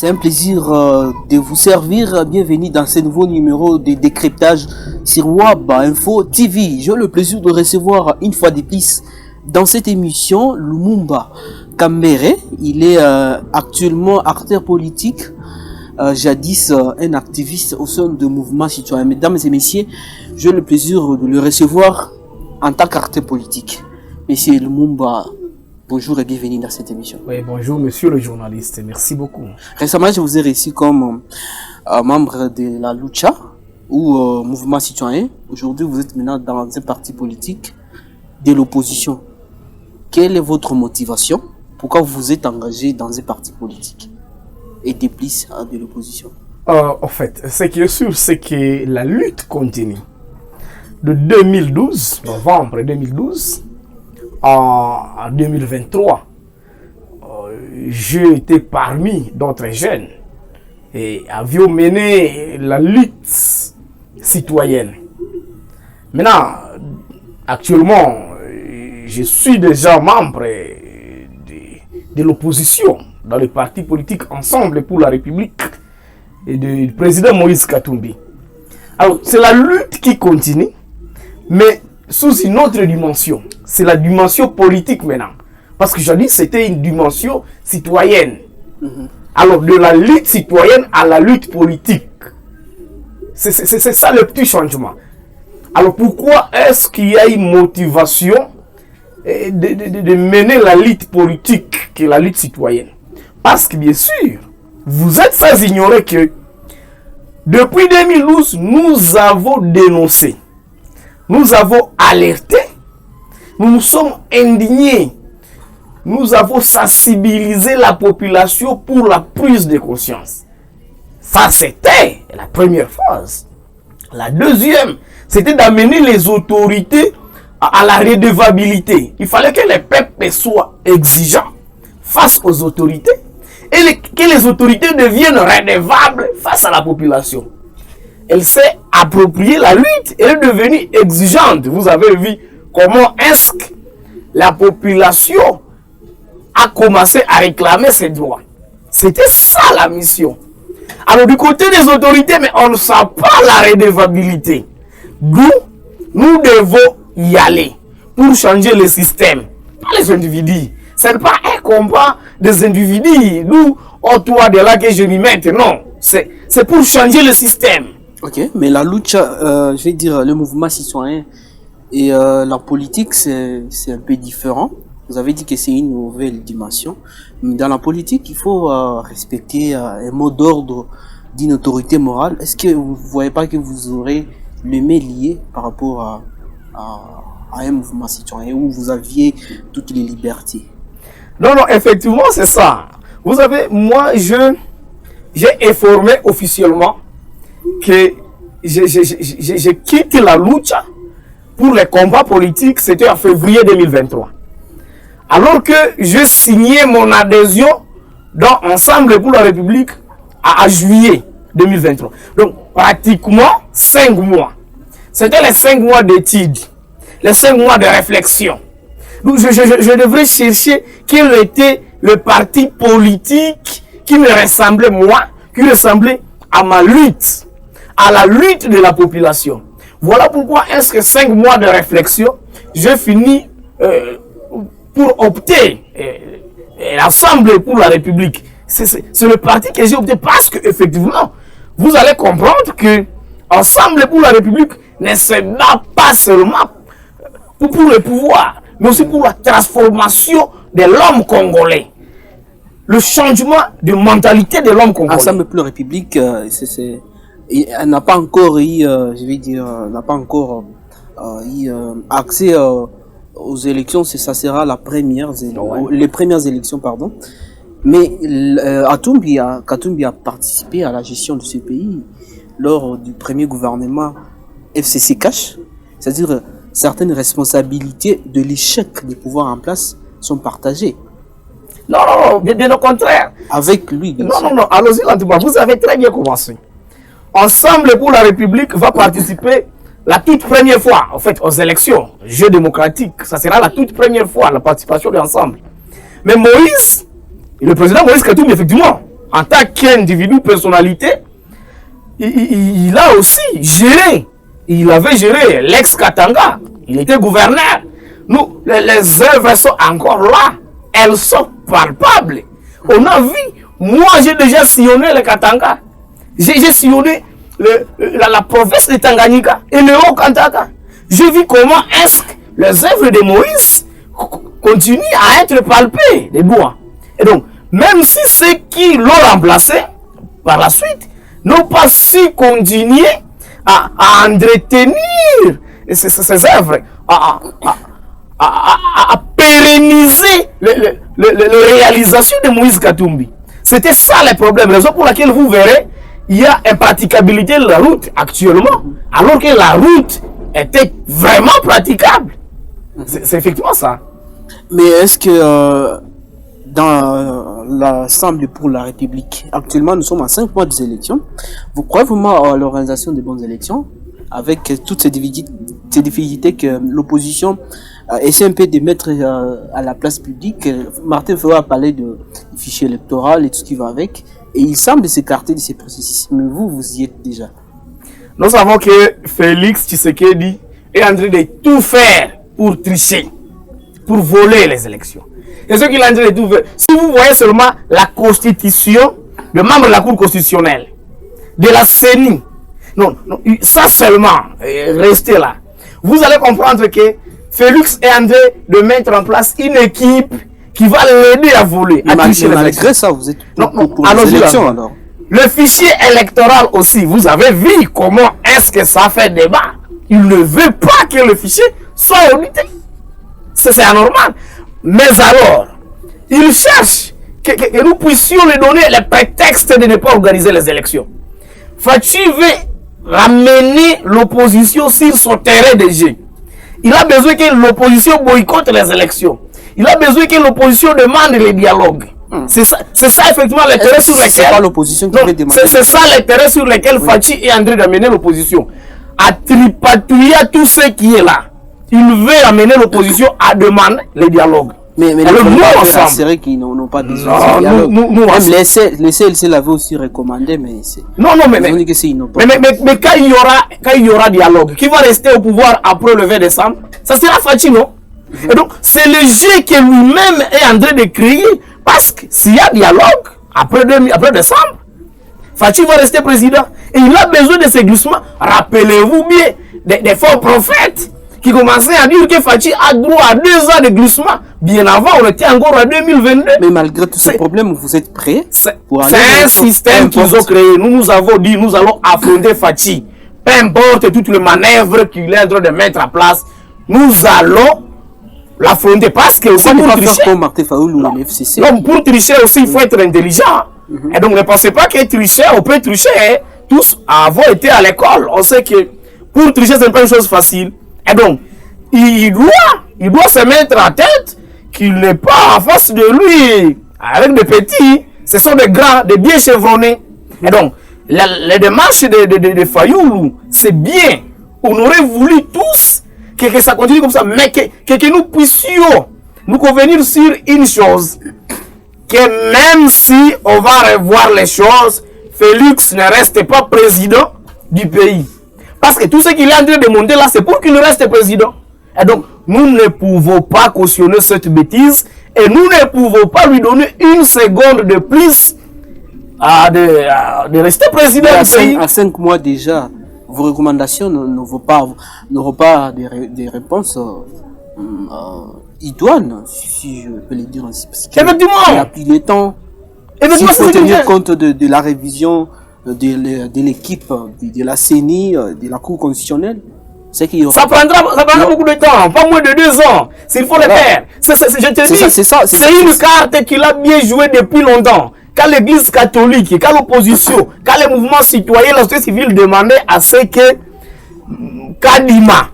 C'est un plaisir de vous servir. Bienvenue dans ce nouveau numéro de décryptage sur WAB Info TV. J'ai le plaisir de recevoir une fois de plus dans cette émission Lumumba Kambere. Il est actuellement acteur politique, jadis un activiste au sein du mouvement citoyen. Mesdames et messieurs, j'ai le plaisir de le recevoir en tant qu'acteur politique. Monsieur Lumumba, bonjour et bienvenue dans cette émission. Oui, bonjour monsieur le journaliste, merci beaucoup. Récemment, je vous ai reçu comme membre de la Lucha ou mouvement citoyen. Aujourd'hui, vous êtes maintenant dans un parti politique de l'opposition. Quelle est votre motivation? Pourquoi vous êtes engagé dans un parti politique et de plus de l'opposition? En fait, ce qui est sûr, c'est que la lutte continue. De 2012, novembre 2012, en 2023, j'ai été parmi d'autres jeunes et avions mené la lutte citoyenne. Maintenant, actuellement, je suis déjà membre de l'opposition dans le parti politique Ensemble pour la République et du président Moïse Katumbi. Alors, c'est la lutte qui continue, mais sous une autre dimension. C'est la dimension politique maintenant. Parce que j'ai dit c'était une dimension citoyenne. Alors, de la lutte citoyenne à la lutte politique. C'est ça le petit changement. Alors, pourquoi est-ce qu'il y a une motivation de mener la lutte politique que la lutte citoyenne? Parce que, bien sûr, vous êtes sans ignorer que depuis 2012, nous avons dénoncé, nous avons alerté, nous nous sommes indignés, nous avons sensibilisé la population pour la prise de conscience. Ça, c'était la première phase. La deuxième, c'était d'amener les autorités à la redevabilité. Il fallait que les peuples soient exigeants face aux autorités et que les autorités deviennent redevables face à la population. Elle s'est appropriée la lutte et est devenue exigeante. Vous avez vu comment est-ce que la population a commencé à réclamer ses droits. C'était ça la mission. Alors du côté des autorités, mais on ne sent pas la redevabilité. D'où nous devons y aller pour changer le système. Pas les individus. Ce n'est pas un combat des individus. Nous, toi de là que je m'y mette. Non, c'est pour changer le système. Ok, mais la lucha, je vais dire, le mouvement citoyen et la politique, c'est un peu différent. Vous avez dit que c'est une nouvelle dimension. Mais dans la politique, il faut respecter un mot d'ordre d'une autorité morale. Est-ce que vous ne voyez pas que vous aurez le même lié par rapport à un mouvement citoyen où vous aviez toutes les libertés? Non, effectivement, c'est ça. Vous savez, moi, j'ai informé officiellement que j'ai quitté la lucha pour les combats politiques, c'était en février 2023. Alors que j'ai signé mon adhésion dans Ensemble pour la République à juillet 2023. Donc, pratiquement 5 mois. C'était les 5 mois d'études, les 5 mois de réflexion. Donc, je devrais chercher quel était le parti politique qui me ressemblait moi, qui ressemblait à ma lutte, à la lutte de la population. Voilà pourquoi est-ce que 5 mois de réflexion, j'ai fini pour opter l'Assemblée pour la République. C'est le parti que j'ai opté parce que effectivement, vous allez comprendre que Ensemble pour la République ne se bat pas seulement pour le pouvoir, mais aussi pour la transformation de l'homme congolais. Le changement de mentalité de l'homme congolais. Ensemble pour la République, elle n'a pas encore eu, je vais dire, n'a pas encore eu accès aux élections. Ça sera la première, les premières élections, pardon. Mais Katumbi a participé à la gestion de ce pays lors du premier gouvernement FCC Cash, c'est-à-dire certaines responsabilités de l'échec du pouvoir en place sont partagées. Non, bien au contraire. Avec lui. Non, allons-y lentement. Vous avez très bien commencé. Ensemble pour la République va participer la toute première fois, en fait, aux élections. Jeu démocratique, ça sera la toute première fois, la participation de l'ensemble. Mais Moïse, le président Moïse Katumbi, effectivement, en tant qu'individu, personnalité, il a aussi géré. Il avait géré l'ex-Katanga. Il était gouverneur. Nous, les œuvres sont encore là. Elles sont palpables. On a vu. Moi, j'ai déjà sillonné le Katanga. J'ai sillonné la province de Tanganyika et le Haut-Katanga. J'ai vu comment est-ce que les œuvres de Moïse continuent à être palpées des bois. Et donc, même si ceux qui l'ont remplacé par la suite n'ont pas su continuer à entretenir ces œuvres, à pérenniser la réalisation de Moïse Katumbi. C'était ça le problème, raison pour laquelle vous verrez, il y a impraticabilité de la route actuellement, alors que la route était vraiment praticable. C'est effectivement ça. Mais est-ce que dans l'Assemblée pour la République, actuellement nous sommes à 5 mois des élections, vous croyez vraiment à l'organisation des bonnes élections avec toutes ces difficultés que l'opposition essaie un peu de mettre à la place publique? Martin Fayulu a parlé de fichier électoral et tout ce qui va avec, et il semble s'écarter de ces processus. Mais vous y êtes déjà. Nous savons que Félix Tshisekedi est en train de tout faire pour tricher, pour voler les élections. Et ce qu'il est en train de tout faire, si vous voyez seulement la constitution, le membre de la Cour constitutionnelle, de la CENI, non, ça seulement, restez là. Vous allez comprendre que Félix est en train de mettre en place une équipe qui va l'aider à voler, à tricher les élections. Malgré ça, vous êtes pour les élections alors. Le fichier électoral aussi, vous avez vu comment est-ce que ça fait débat. Il ne veut pas que le fichier soit audité. C'est anormal. Mais alors, il cherche que nous puissions lui donner le prétexte de ne pas organiser les élections. Fachi veut ramener l'opposition sur son terrain de jeu. Il a besoin que l'opposition boycotte les élections. Il a besoin que l'opposition demande les dialogues. C'est ça effectivement l'intérêt sur lequel... C'est pas l'opposition qui veut demander. C'est ça l'intérêt sur lequel Fachi est en train d'amener l'opposition. À tripatouiller tout ce qui est là. Il veut amener l'opposition à demander les dialogues. Mais alors, nous ensemble. C'est vrai qu'ils n'ont pas besoin de dialogue. Même l'essai l'avait aussi recommandé, mais c'est... Non, mais quand il y aura dialogue, qui va rester au pouvoir après le 20 décembre, ça sera Fachi, non? Et donc, c'est le jeu que lui-même est en train de créer, parce que s'il y a dialogue, après décembre, Fachi va rester président. Et il a besoin de ces glissements. Rappelez-vous bien des faux prophètes qui commençaient à dire que Fachi a droit à 2 ans de glissement. Bien avant, on était encore en 2022. Mais malgré tous ces problèmes, vous êtes prêts pour aller... C'est un système qu'ils ont créé. Nous avons dit, nous allons affronter Fachi. Peu importe toutes les manœuvres qu'il est en train de mettre en place, nous allons l'affronter parce que aussi pour tricher... Comme Martin Fayulu ou le FCC. Non, pour tricher aussi, il faut être intelligent. Et donc, ne pensez pas que tricher, on peut tricher. Hein. Tous avons été à l'école. On sait que pour tricher, ce n'est pas une chose facile. Et donc, il doit se mettre en tête qu'il n'est pas en face de lui avec des petits. Ce sont des grands, des bien chevronnés. Et donc, les démarches de Fayulu, c'est bien. On aurait voulu tous que ça continue comme ça, mais que nous puissions nous convenir sur une chose. Que même si on va revoir les choses, Félix ne reste pas président du pays. Parce que tout ce qu'il est en train de demander là, c'est pour qu'il reste président. Et donc, nous ne pouvons pas cautionner cette bêtise et nous ne pouvons pas lui donner une seconde de plus de rester président du pays. À 5 mois déjà, vos recommandations n'auront pas des réponses idoines, si je peux le dire ainsi. Parce Effectivement. Il a pris le temps. S'il faut tenir compte de la révision de l'équipe, de la CENI, de la Cour constitutionnelle, c'est qu'il y aura... Ça prendra beaucoup de temps, pas moins de 2 ans, s'il faut le faire. Je te dis, c'est une carte qu'il a bien jouée depuis longtemps. Quand l'église catholique, quand l'opposition, quand les mouvements citoyens, la société civile demandaient à ce que Kadima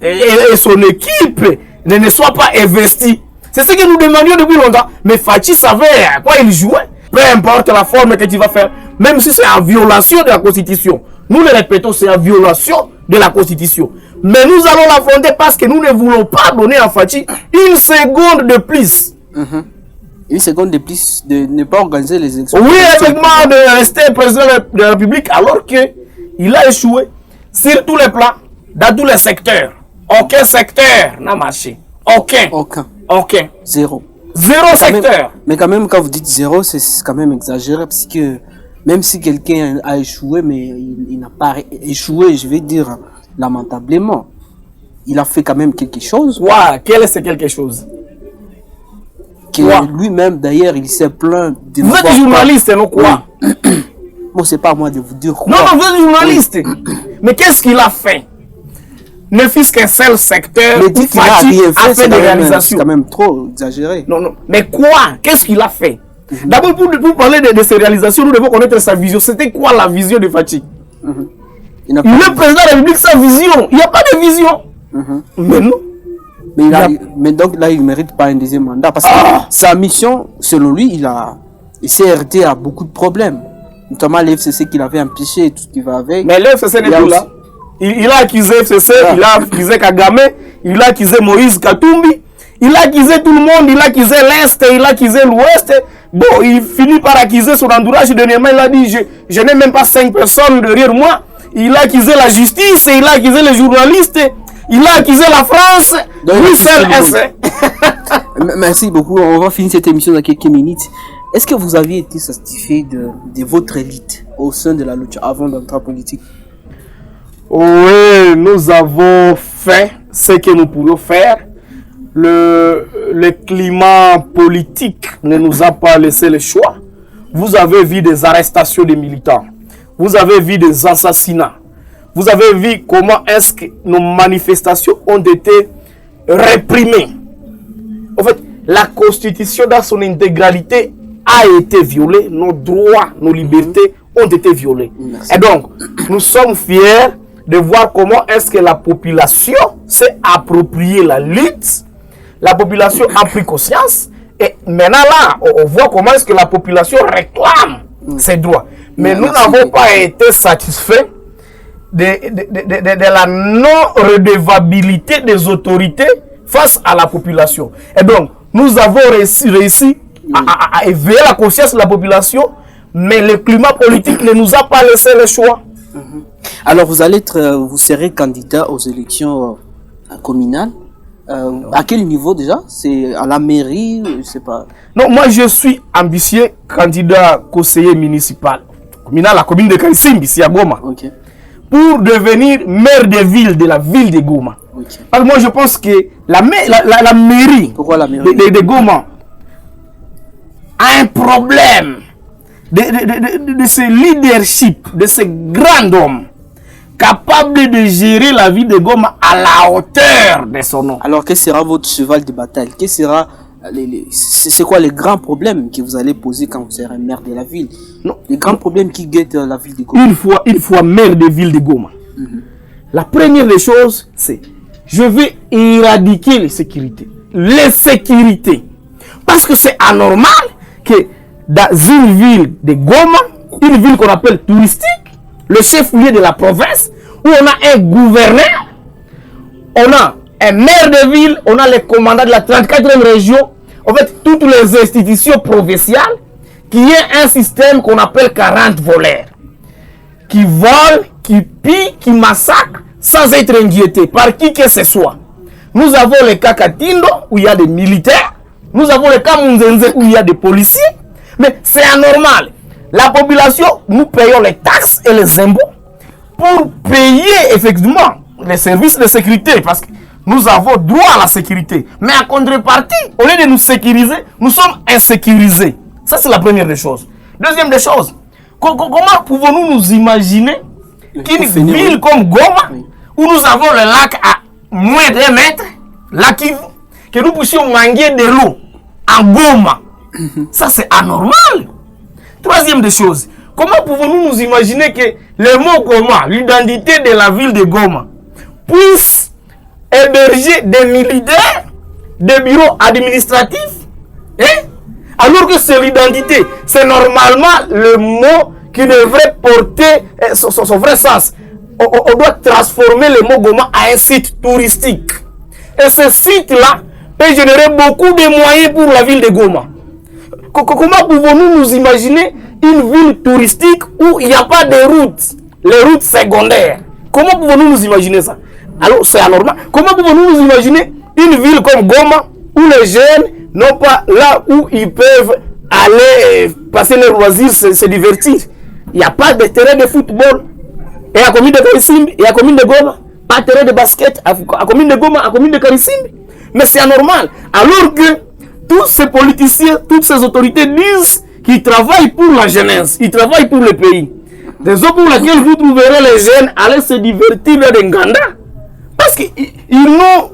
et son équipe ne soient pas investis. C'est ce que nous demandions depuis longtemps. Mais Fachi savait à quoi il jouait. Peu importe la forme que tu vas faire, même si c'est en violation de la Constitution. Nous le répétons, c'est en violation de la Constitution. Mais nous allons l'affronter parce que nous ne voulons pas donner à Fachi une seconde de plus. Une seconde de plus de ne pas organiser les élections. Oui, effectivement, de rester président de la République alors qu'il a échoué sur tous les plans, dans tous les secteurs. Aucun secteur n'a marché. Aucun. Zéro. Zéro secteur. Mais quand même, quand vous dites zéro, c'est quand même exagéré parce que même si quelqu'un a échoué, mais il n'a pas échoué, je vais dire lamentablement, il a fait quand même quelque chose. Ouais, quel est ce quelque chose? Lui-même, d'ailleurs, il s'est plaint de... Vous êtes journaliste, non quoi? Bon, c'est pas à moi de vous dire quoi. Non, vous êtes journaliste. Mais qu'est-ce qu'il a fait? Ne fût-ce qu'un seul secteur où Fati a fait des réalisations. C'est quand même trop exagéré. Non. Mais quoi? Qu'est-ce qu'il a fait? D'abord, pour parler de ces réalisations, nous devons connaître sa vision. C'était quoi la vision de Fati? Le président de la République, sa vision. Il n'y a pas de vision. Mais non. Mais donc là, il ne mérite pas un deuxième mandat. Parce que sa mission, selon lui, il s'est heurté à beaucoup de problèmes. Notamment l'FCC qu'il avait empêché et tout ce qui va avec. Mais l'FCC n'est plus là. Il a accusé FCC, il a accusé Kagame, il a accusé Moïse Katumbi, il a accusé tout le monde, il a accusé l'Est, il a accusé l'Ouest. Bon, il finit par accuser son entourage. Dernièrement, il a dit je n'ai même pas 5 personnes derrière moi. Il a accusé la justice, il a accusé les journalistes, il a accusé la France. Lui seul est. Merci beaucoup. On va finir cette émission dans quelques minutes. Est-ce que vous aviez été satisfait de votre élite au sein de la lutte avant d'entrer en politique? Oui, nous avons fait ce que nous pourrions faire. Le climat politique ne nous a pas laissé le choix. Vous avez vu des arrestations de militants. Vous avez vu des assassinats. Vous avez vu comment est-ce que nos manifestations ont été réprimées. En fait, la Constitution dans son intégralité a été violée. Nos droits, nos libertés ont été violées. Merci. Et donc, nous sommes fiers de voir comment est-ce que la population s'est approprié la lutte. La population a pris conscience. Et maintenant là, on voit comment est-ce que la population réclame ses droits. Mais nous n'avons pas été satisfaits de la non-redevabilité des autorités face à la population. Et donc, nous avons réussi à éveiller la conscience de la population, mais le climat politique ne nous a pas laissé le choix. Alors, vous serez candidat aux élections communales. À quel niveau déjà? C'est à la mairie? Je sais pas. Non, moi je suis ambitieux candidat conseiller municipal. Communal, la commune de Karisimbi, ici à Goma. Okay. Pour devenir maire de ville de la ville de Goma. Okay. Parce que moi je pense que la mairie, pourquoi la mairie de Goma a un problème de ce leadership, de ce grand homme capable de gérer la vie de Goma à la hauteur de son nom. Alors, quel sera votre cheval de bataille? Quel sera c'est quoi les grands problèmes que vous allez poser quand vous serez maire de la ville? Non. Les grands problèmes qui guettent la ville de Goma. Une fois maire de ville de Goma, la première des choses, c'est je vais éradiquer les sécurités. Les sécurités. Parce que c'est anormal que dans une ville de Goma, une ville qu'on appelle touristique, le chef-lieu de la province, où on a un gouverneur, on a un maire de ville, on a les commandants de la 34e région, en fait, toutes les institutions provinciales, qui est un système qu'on appelle 40 voleurs, qui volent, qui pillent, qui massacrent, sans être inquiétés par qui que ce soit. Nous avons le cas Katindo, où il y a des militaires, nous avons le cas Munzenze, où il y a des policiers, mais c'est anormal. La population, nous payons les taxes et les impôts pour payer effectivement les services de sécurité, parce que nous avons droit à la sécurité. Mais en contrepartie, au lieu de nous sécuriser, nous sommes insécurisés. Ça, c'est la première des choses. Deuxième des choses, comment pouvons-nous nous imaginer qu'une ville comme Goma, où nous avons le lac à moins d'1 mètre, lac Kivu, que nous puissions manguer de l'eau en Goma? Ça, c'est anormal. Troisième des choses, comment pouvons-nous nous imaginer que le mot Goma, l'identité de la ville de Goma, puisse héberger des militaires, des bureaux administratifs, alors que c'est l'identité, c'est normalement le mot qui devrait porter son vrai sens. On doit transformer le mot Goma à un site touristique. Et ce site-là peut générer beaucoup de moyens pour la ville de Goma. Comment pouvons-nous nous imaginer une ville touristique où il n'y a pas de routes, les routes secondaires? Comment pouvons-nous nous imaginer ça? Alors c'est anormal. Comment pouvons-nous nous imaginer une ville comme Goma où les jeunes n'ont pas là où ils peuvent aller passer leurs loisirs, se divertir? Il n'y a pas de terrain de football. Et à commune de Karisimbi, et à commune de Goma, pas de terrain de basket, à commune de Goma, à commune de Karisimbi. Mais c'est anormal. Alors que tous ces politiciens, toutes ces autorités disent qu'ils travaillent pour la jeunesse, ils travaillent pour le pays. Raison pour laquelle vous trouverez les jeunes aller se divertir dans des Nganda. Parce qu'ils n'ont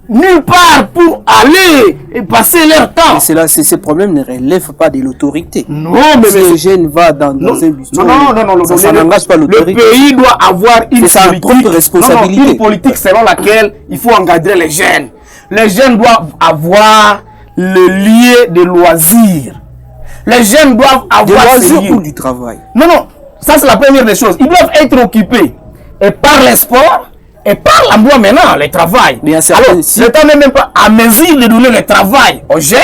nulle part pour aller et passer leur temps. Ces problèmes ne relèvent pas de l'autorité. Non, si les jeunes vont dans un bistrot, ça n'engage pas l'autorité. Le pays doit avoir une politique, responsabilité. Une politique selon laquelle il faut encadrer les jeunes. Les jeunes doivent avoir le lieu de loisirs. Les jeunes doivent avoir des loisirs ou du travail. Non, ça c'est la première des choses. Ils doivent être occupés et par les sports et par l'emploi maintenant, le travail. Alors, l'État n'est même pas à mesure de donner le travail aux jeunes,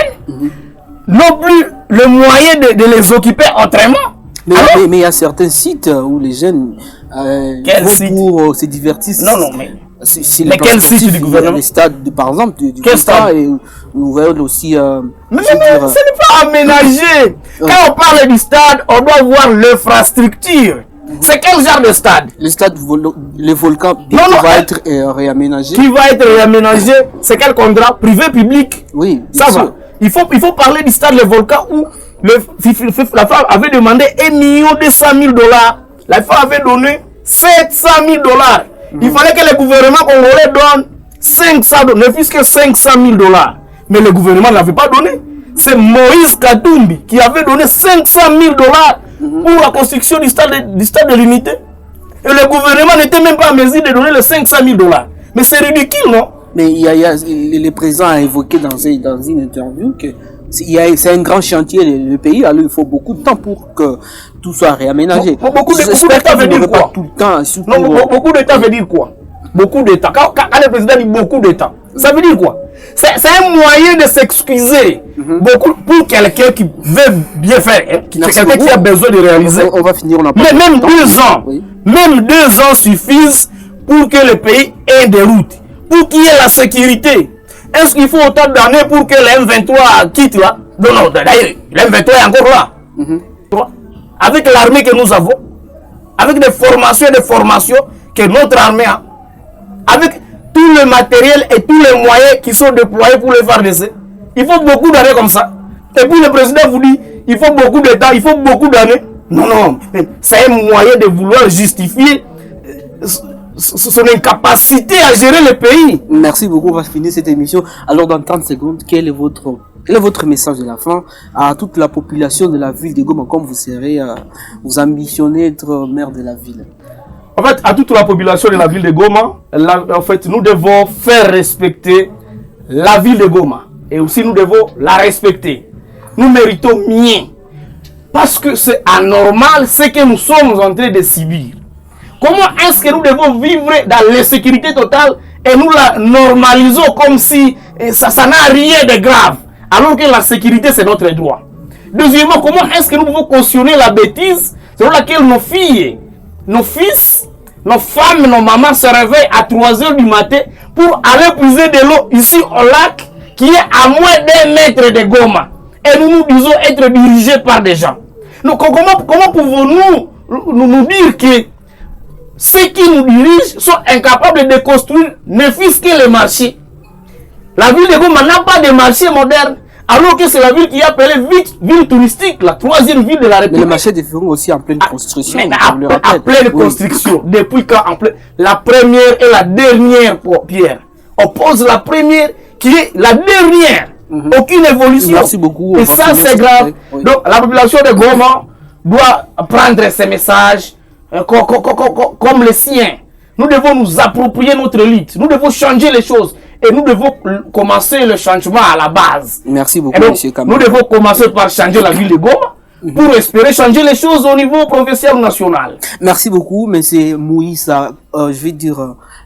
non plus le moyen de les occuper autrement. Mais il y a certains sites où les jeunes vont pour se divertir. Non, mais... Mais quel site du gouvernement? Les stades, par exemple, du stade? Et nous voyons aussi... mais ce n'est pas aménagé. Quand on parle du stade, on doit voir l'infrastructure. C'est quel genre de stade? Le stade, le volcan qui va être réaménagé. Qui va être réaménagé? C'est quel contrat? Privé-public? Oui, ça va. Il faut parler du stade, le volcan, où la femme avait demandé 1,2 million. La femme avait donné 700 000 $. Il fallait que le gouvernement congolais donne 500 $, ne fût-ce que 500 000 $. Mais le gouvernement ne l'avait pas donné. C'est Moïse Katumbi qui avait donné 500 000 $ pour la construction du stade de l'unité. Et le gouvernement n'était même pas en mesure de donner les 500 000 $. Mais c'est ridicule, non? Mais le président a évoqué dans une interview que c'est un grand chantier, le pays, alors il faut beaucoup de temps pour que tout soit réaménagé. Beaucoup de temps veut dire quoi? Tout le temps, beaucoup de temps veut dire quoi? Beaucoup de temps. Quand le président dit beaucoup de temps, ça veut dire quoi? C'est un moyen de s'excuser pour quelqu'un qui veut bien faire, quelqu'un qui a besoin de réaliser. On va finir, mais même 2 ans, même 2 ans suffisent pour que le pays ait des routes, pour qu'il y ait la sécurité. Est-ce qu'il faut autant d'années pour que le M23 quitte là? Non, d'ailleurs, le M23 est encore là. Avec l'armée que nous avons, avec des formations que notre armée a, avec tout le matériel et tous les moyens qui sont déployés pour les FARDC, il faut beaucoup d'années comme ça. Et puis le président vous dit, il faut beaucoup de temps, il faut beaucoup d'années. Non, c'est un moyen de vouloir justifier son incapacité à gérer le pays. Merci beaucoup, on va finir cette émission. Alors dans 30 secondes, quel est votre message de la fin à toute la population de la ville de Goma, comme vous ambitionnez être maire de la ville? En fait, à toute la population de la ville de Goma, en fait, nous devons faire respecter la ville de Goma. Et aussi, nous devons la respecter. Nous méritons mieux. Parce que c'est anormal ce que nous sommes en train de subir. Comment est-ce que nous devons vivre dans l'insécurité totale et nous la normalisons comme si ça n'a rien de grave, alors que la sécurité c'est notre droit? Deuxièmement, comment est-ce que nous pouvons cautionner la bêtise selon laquelle nos filles, nos fils, nos femmes, nos mamans se réveillent à 3 h du matin pour aller puiser de l'eau ici au lac qui est à moins d'1 mètre de Goma, et nous nous disons être dirigés par des gens? Donc comment pouvons-nous nous dire que ceux qui nous dirigent sont incapables de construire ne fût-ce que le marché? La ville de Goma n'a pas de marché moderne, alors que c'est la ville qui est appelée ville touristique, la 3e ville de la République. Mais le marché de Ferron aussi en pleine construction. En pleine construction. Depuis quand la première et la dernière pierre oppose la première qui est la dernière. Aucune évolution. Merci beaucoup. Et ça c'est grave. Oui. Donc la population de Goma doit prendre ces messages comme les siens. Nous devons nous approprier notre lutte. Nous devons changer les choses. Et nous devons commencer le changement à la base. Merci beaucoup, donc, M. Kamara. Nous devons commencer par changer la ville de Goma pour espérer changer les choses au niveau provincial ou national. Merci beaucoup, M. Moïse,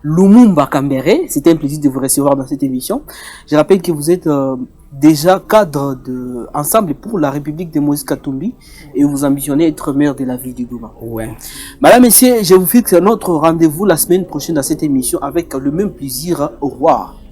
Lumumba Kambere. C'était un plaisir de vous recevoir dans cette émission. Je rappelle que vous êtes déjà cadre de Ensemble pour la République de Moïse Katumbi et vous ambitionnez être maire de la ville du Goma. Ouais. Madame, messieurs, je vous fixe notre rendez-vous la semaine prochaine dans cette émission avec le même plaisir au revoir.